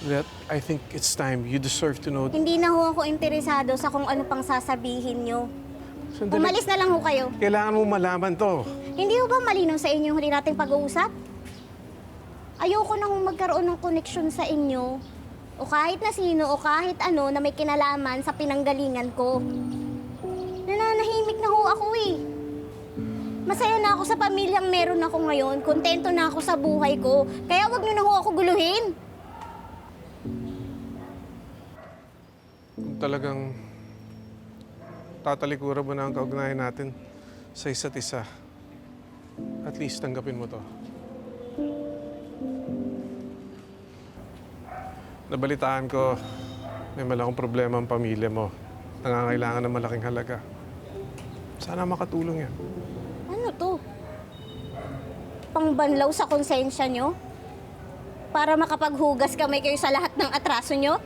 That I think it's time. You deserve to know. Hindi na ho ako interesado sa kung ano pang sasabihin nyo. Sandali. Umalis na lang ho kayo. Kailangan mo malaman to. Hindi ho ba malinaw sa inyo yung huli nating pag-uusap? Ayoko na hong magkaroon ng koneksyon sa inyo. O kahit na sino, o kahit ano na may kinalaman sa pinanggalingan ko. Nananahimik na ho ako eh. Masaya na ako sa pamilyang meron ako ngayon. Kontento na ako sa buhay ko. Kaya wag niyo na ho ako guluhin. Kung talagang tatalikuran mo na ang kaugnayan natin sa isa't isa, at least tanggapin mo to. Nabalitaan ko, may malaking problema ang pamilya mo. Nangangailangan ng malaking halaga. Sana makatulong yan. Ano to? Pangbanlaw sa konsensya nyo? Para makapaghugas kamay kayo sa lahat ng atraso nyo?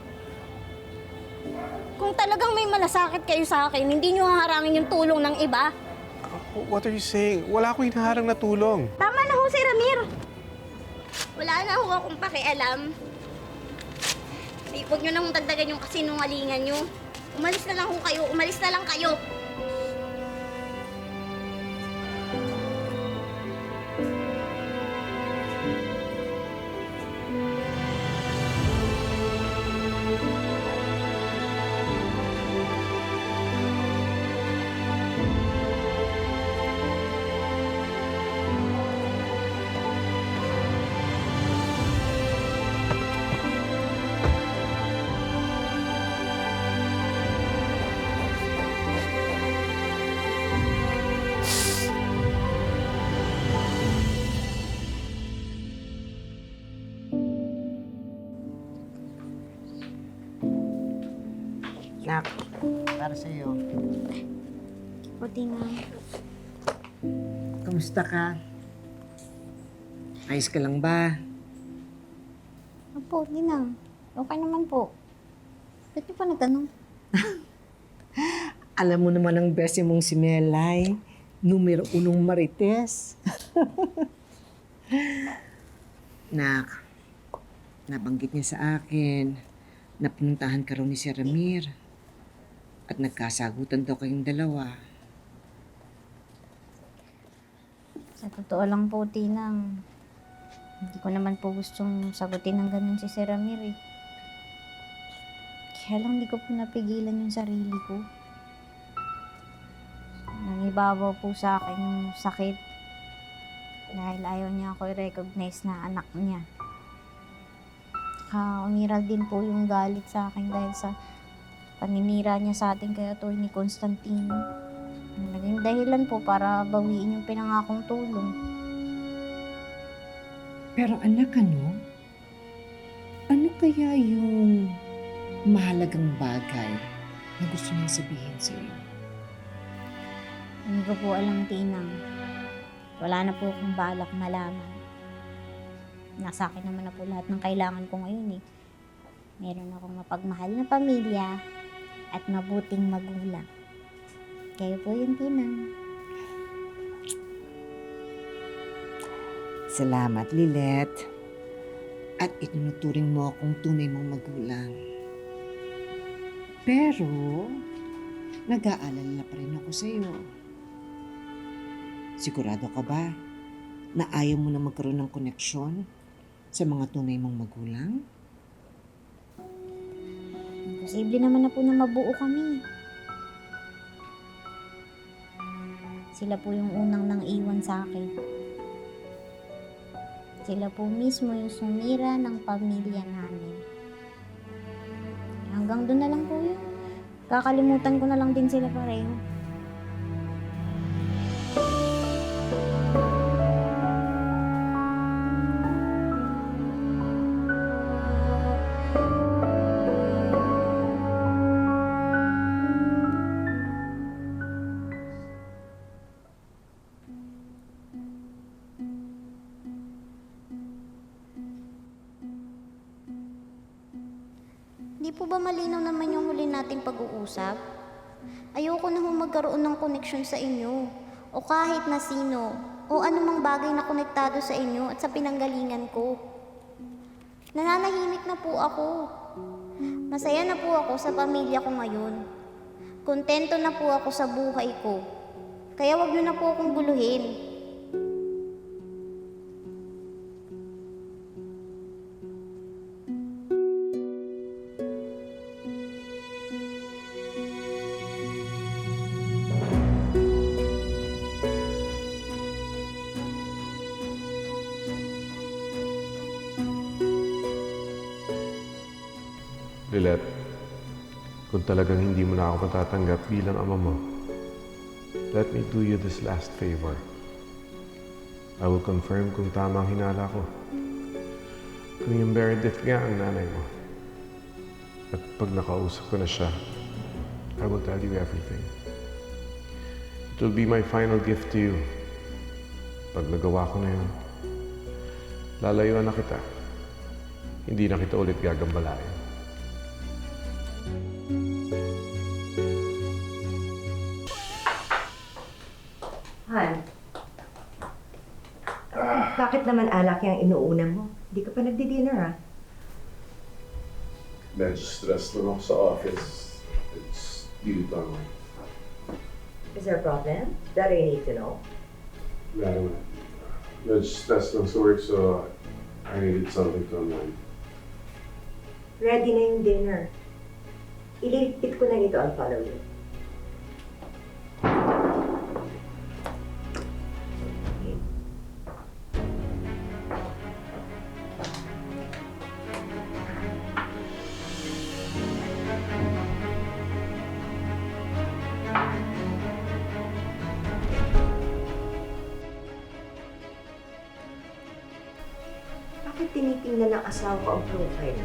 Kung talagang may malasakit kayo sa akin, hindi nyo haharangin yung tulong ng iba. What are you saying? Wala akong hinaharang na tulong. Tama na ho si Ramir. Wala na ho akong pakialam. Huwag nyo na hong dagdagan yung kasinungalingan nyo. Umalis na lang ho kayo. Umalis na lang kayo. Nak, para sa iyo. Buti nga. Kamusta ka? Ayos ka lang ba? Opo, di na. Okay naman po. Ba't niyo pa nagtanong? Alam mo naman ang best mong si Melay. Numero unong marites. Nak, nabanggit niya sa akin na pinuntahan ka raw ni si Ramir. At nagkasagutan daw kayong dalawa. Sa totoo lang po, Tinang, hindi ko naman po gustong sagutin ng ganun si Sir Ramir eh. Kaya lang hindi ko po napigilan yung sarili ko. Nangibabaw po sa akin yung sakit dahil ayaw niya ako i-recognize na anak niya. Umiral din po yung galit sa akin dahil sa paninira niya sa atin kay Atty. Constantino. Naging dahilan po para bawiin yung pinangakong tulong. Pero anak, ano? Ano kaya yung mahalagang bagay na gusto niyang sabihin sa iyo? Hindi ko po alam, Tinang. Wala na po akong balak malaman. Nasa akin naman na po lahat ng kailangan ko ngayon eh. Meron akong mapagmahal na pamilya at mabuting magulang. Kayo po yun, Tinang. Salamat, Lilet. At itinuturing mo akong tunay mong magulang. Pero, nag-aalala pa rin ako sa iyo. Sigurado ka ba na ayaw mo na magkaroon ng koneksyon sa mga tunay mong magulang? Posible naman na po na mabuo kami. Sila po yung unang nang iwan sa akin. Sila po mismo yung sumira ng pamilya namin. Hanggang doon na lang po yun. Kakalimutan ko na lang din sila pareho. Di po ba malinaw naman yung huli nating pag-uusap? Ayoko na magkaroon ng koneksyon sa inyo. O kahit na sino. O anumang bagay na konektado sa inyo at sa pinanggalingan ko. Nananahimik na po ako. Masaya na po ako sa pamilya ko ngayon. Kontento na po ako sa buhay ko. Kaya wag niyo na po akong guluhin. Lilet, kung talagang hindi mo na ako matatanggap bilang ama mo, let me do you this last favor. I will confirm kung tama ang hinala ko. Kung yung Meredith nga ang nanay mo. At pag nakausap ko na siya, I will tell you everything. It will be my final gift to you. Pag nagawa ko na yun, lalayuan na kita. Hindi na kita ulit gagambalain. Han, bakit naman alak yung inuuna mo? Hindi ka pa nagdi-dinner, ah. Medyo stressed lang ako sa office. It's due to my... Is there a problem that I need to know? Lalo na. Medyo stressed lang sa work, so I needed something to unwind. Ready na yung dinner. Ililigpit ko na ito, I'll follow you. Bakit tinitingnan ng asawa ko ang profile?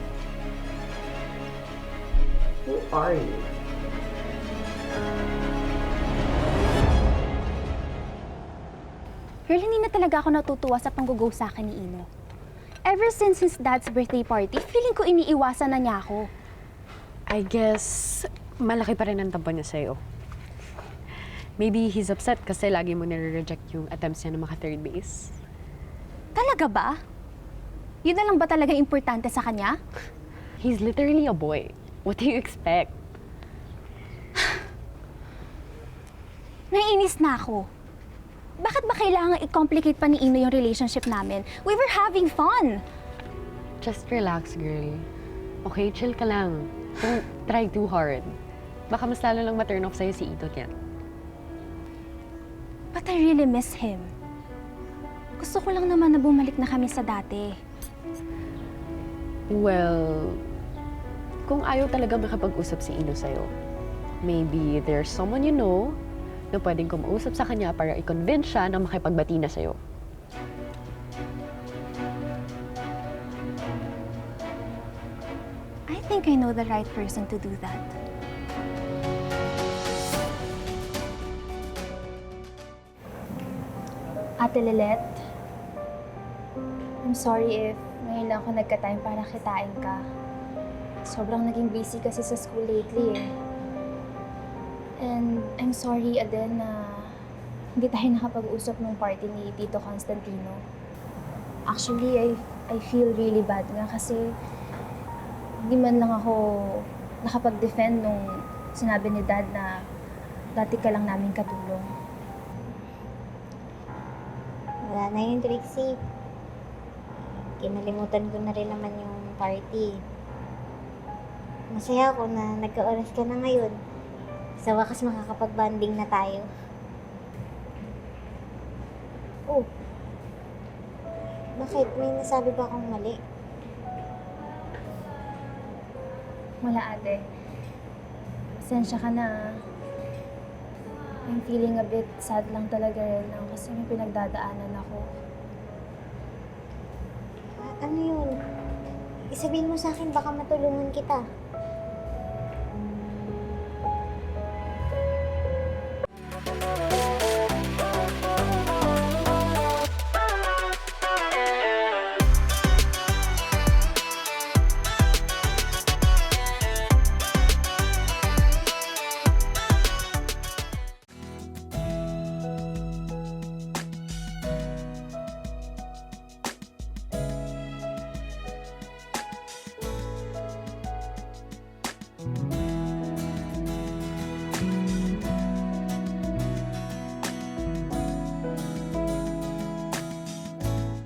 Who are you? Girl, hindi na talaga ako natutuwa sa panggugo sa akin ni Ino. Ever since his dad's birthday party, feeling ko iniiwasan na niya ako. I guess, malaki pa rin ang tampo niya sa'yo. Maybe he's upset kasi lagi mo nire-reject yung attempts niya na maka-third base. Talaga ba? Yun na lang ba talaga importante sa kanya? He's literally a boy. What do you expect? Naiinis na ako. Bakit ba kailangan i-complicate pa ni Ino yung relationship namin? We were having fun! Just relax, girl. Okay, chill ka lang. Don't try too hard. Baka mas lalo lang ma-turn off sa'yo si Ito yan. But I really miss him. Gusto ko lang naman na bumalik na kami sa dati. Well, kung ayaw talaga makapag-usap si Ino sa'yo, maybe there's someone you know na pwedeng kumausap sa kanya para i-convince siya na makipagbati na sa'yo. I think I know the right person to do that. Ate Lilet, I'm sorry if ngayon lang ako nagka-time para kitain ka. Sobrang naging busy kasi sa school lately eh. And I'm sorry, Aden, na hindi tayo nakapag-usap nung party ni Tito Constantino. Actually, I feel really bad nga kasi hindi man lang ako nakapag-defend nung sinabi ni Dad na dati ka lang namin katulong. Wala na yun, Trixie. Kinalimutan ko na rin naman yung party. Masaya ako na nagka-oras ka na ngayon. Sa wakas makakapag-banding na tayo. Oh. Bakit? May nasabi ba akong mali? Wala, ate. Pasensya ka na. I'm feeling a bit sad lang talaga rin now kasi may pinagdadaanan ako. Ano yun? Isabihin mo sa akin, baka matulungan kita.